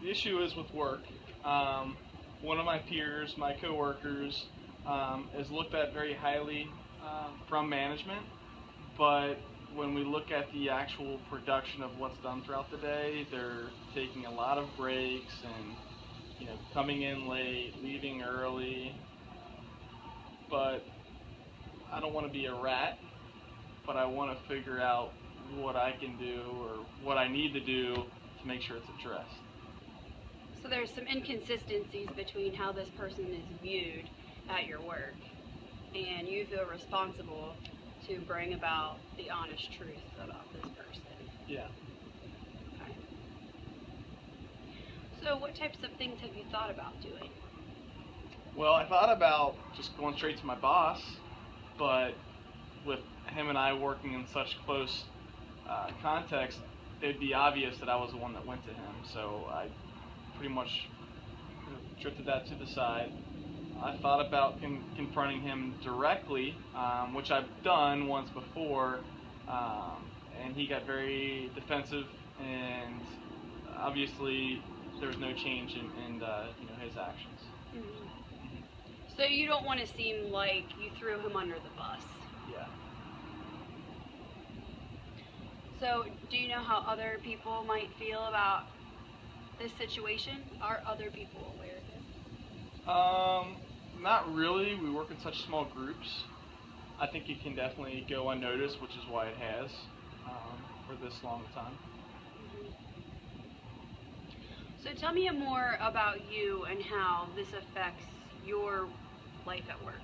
the issue is with work. One of my peers, my coworkers, is looked at very highly from management, but when we look at the actual production of what's done throughout the day, they're taking a lot of breaks and coming in late, leaving early. But I don't want to be a rat, but I want to figure out what I can do or what I need to do to make sure it's addressed. So there's some inconsistencies between how this person is viewed at your work, and you feel responsible to bring about the honest truth about this person. Yeah. Okay. So what types of things have you thought about doing? Well, I thought about just going straight to my boss, but with him and I working in such close context, it'd be obvious that I was the one that went to him. So I pretty much drifted that to the side. I thought about confronting him directly, which I've done once before, and he got very defensive, and obviously there was no change in his actions. Mm-hmm. So you don't want to seem like you threw him under the bus. Yeah. So do you know how other people might feel about this situation? Are other people aware of it? Not really. We work in such small groups. I think it can definitely go unnoticed, which is why it has for this long time. Mm-hmm. So tell me more about you and how this affects your life at work.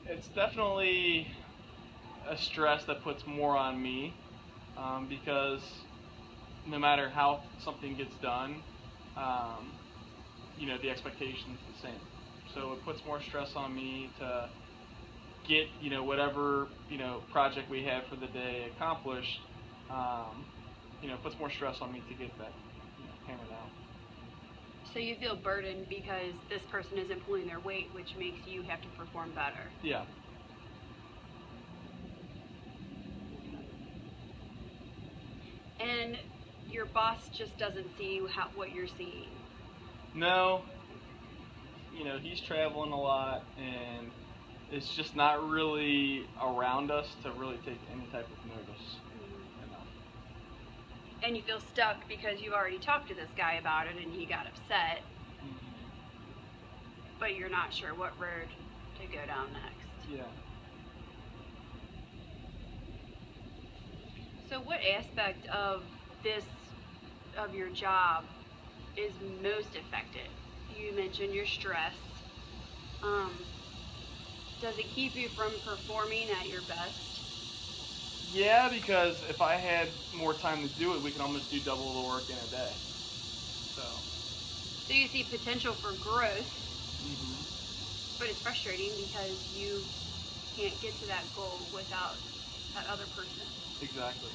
It's definitely a stress that puts more on me because no matter how something gets done, the expectation is the same. So it puts more stress on me to get whatever project we have for the day accomplished. It puts more stress on me to get that hammered out. So you feel burdened because this person isn't pulling their weight, which makes you have to perform better. Yeah. And your boss just doesn't see what you're seeing. No. He's traveling a lot, and it's just not really around us to really take any type of notice. And you feel stuck because you already talked to this guy about it and he got upset, but you're not sure what road to go down next. Yeah. So what aspect of your job is most affected? You mentioned your stress. Does it keep you from performing at your best? Yeah, because if I had more time to do it, we can almost do double the work in a day. So you see potential for growth, but it's frustrating because you can't get to that goal without that other person. Exactly.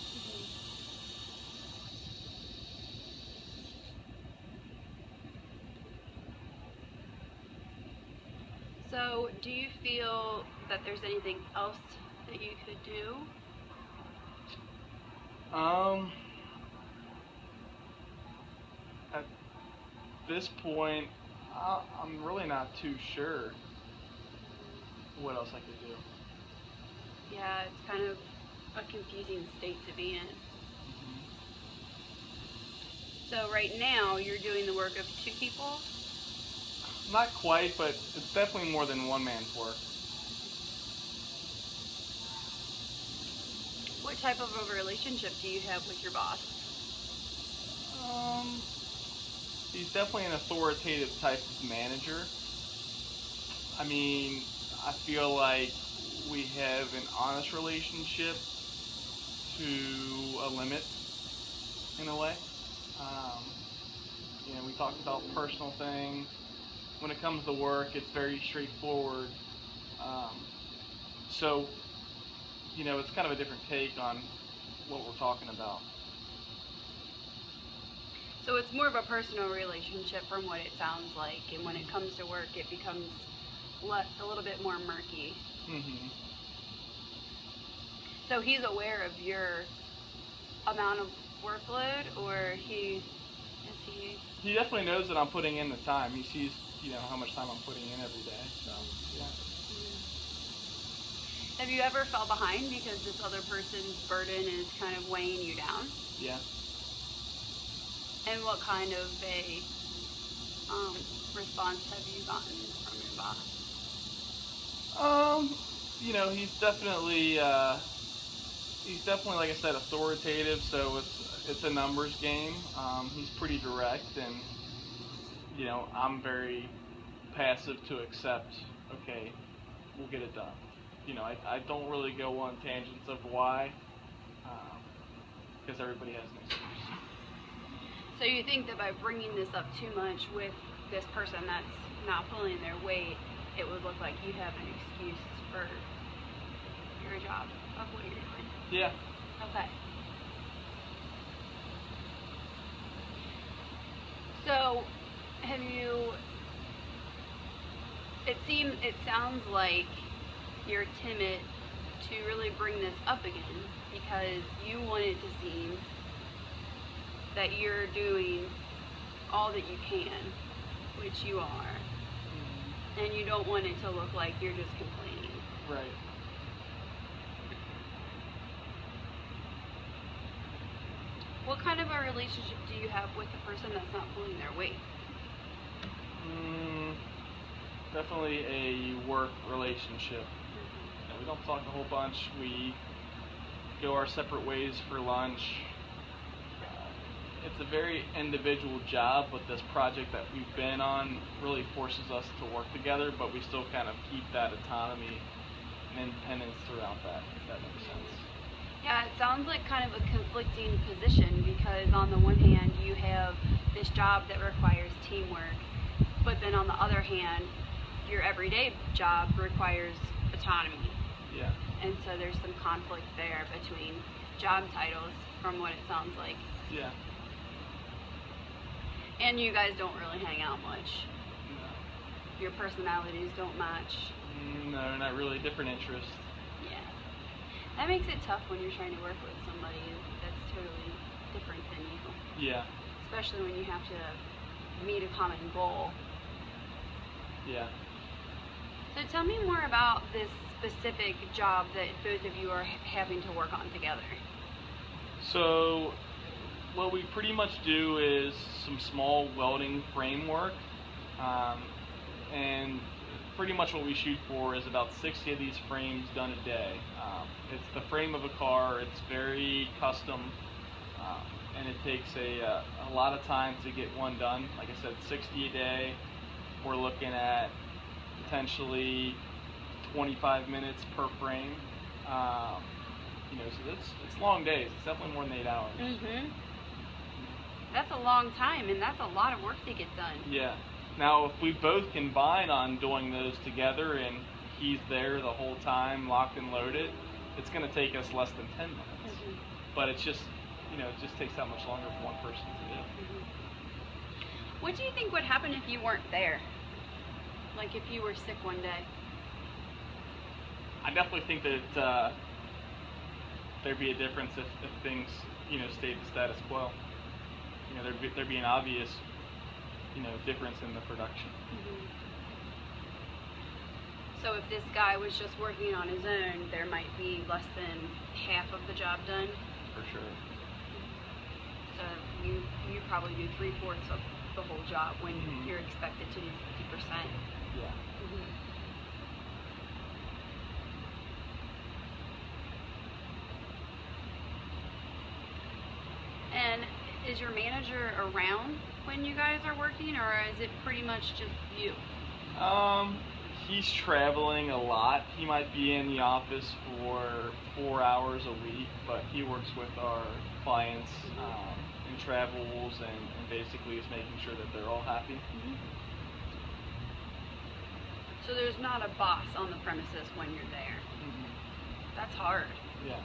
So do you feel that there's anything else that you could do? At this point, I'm really not too sure what else I could do. Yeah, it's kind of a confusing state to be in. So right now, you're doing the work of two people? Not quite, but it's definitely more than one man's work. What type of a relationship do you have with your boss? He's definitely an authoritative type of manager. I mean, I feel like we have an honest relationship to a limit, in a way. We talked about personal things. When it comes to work, it's very straightforward. So, it's kind of a different take on what we're talking about. So it's more of a personal relationship from what it sounds like, and when it comes to work, it becomes a little bit more murky. Mm-hmm. So he's aware of your amount of workload, or is he? He definitely knows that I'm putting in the time. He sees, how much time I'm putting in every day. So, yeah. Have you ever fell behind because this other person's burden is kind of weighing you down? Yeah. And what kind of a response have you gotten from your boss? He's definitely, like I said, authoritative. So it's a numbers game. He's pretty direct, and I'm very passive to accept. Okay, we'll get it done. I don't really go on tangents of why, because everybody has an excuse. So you think that by bringing this up too much with this person that's not pulling their weight, it would look like you have an excuse for your job of what you're doing? Yeah. Okay. So, have you? It sounds like you're timid to really bring this up again because you want it to seem that you're doing all that you can, which you are, and you don't want it to look like you're just complaining. Right. What kind of a relationship do you have with the person that's not pulling their weight? Definitely a work relationship. We don't talk a whole bunch. We go our separate ways for lunch. It's a very individual job, but this project that we've been on really forces us to work together, but we still kind of keep that autonomy and independence throughout that, if that makes sense. Yeah, it sounds like kind of a conflicting position because on the one hand you have this job that requires teamwork, but then on the other hand, your everyday job requires autonomy. Yeah. And so there's some conflict there between job titles from what it sounds like. Yeah. And you guys don't really hang out much. No. Your personalities don't match. No, not really. Different interests. Yeah. That makes it tough when you're trying to work with somebody that's totally different than you. Yeah. Especially when you have to meet a common goal. Yeah. So tell me more about this specific job that both of you are having to work on together. So what we pretty much do is some small welding framework, and pretty much what we shoot for is about 60 of these frames done a day. It's the frame of a car. It's very custom, and it takes a lot of time to get one done. Like I said, 60 a day. We're looking at potentially 25 minutes per frame. So it's long days. It's definitely more than 8 hours. Mm-hmm. That's a long time, and that's a lot of work to get done. Yeah. Now, if we both combine on doing those together and he's there the whole time, locked and loaded, it's going to take us less than 10 minutes. Mm-hmm. But it's just, it just takes that much longer for one person to do. Mm-hmm. What do you think would happen if you weren't there? Like if you were sick one day? I definitely think that there'd be a difference if things, stayed the status quo. There'd be an obvious, difference in the production. Mm-hmm. So if this guy was just working on his own, there might be less than half of the job done. For sure. So you probably do 3/4 of the whole job when Mm-hmm. you're expected to do 50%. Yeah. Mm-hmm. And is your manager around when you guys are working, or is it pretty much just you? He's traveling a lot. He might be in the office for 4 hours a week, but he works with our clients and travels and basically is making sure that they're all happy. Mm-hmm. So there's not a boss on the premises when you're there. Mm-hmm. That's hard. Yeah.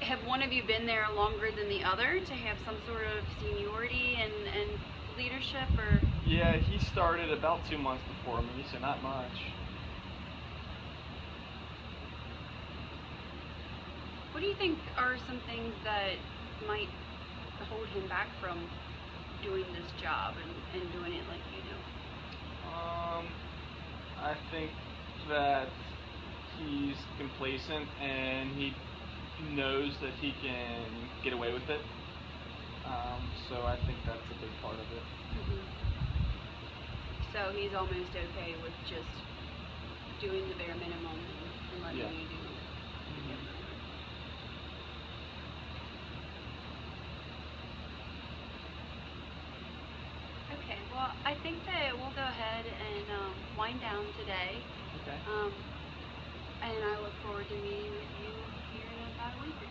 Have one of you been there longer than the other to have some sort of seniority and leadership, or? Yeah, he started about 2 months before me, so not much. What do you think are some things that might hold him back from doing this job and doing it like you do? I think that he's complacent and he knows that he can get away with it. So I think that's a big part of it. Hmm. So he's almost okay with just doing the bare minimum and letting Yeah. you do. Mhm. Okay, well, I think that we'll go ahead and wind down today. Okay. Um, and I look forward to meeting with you here in about a week or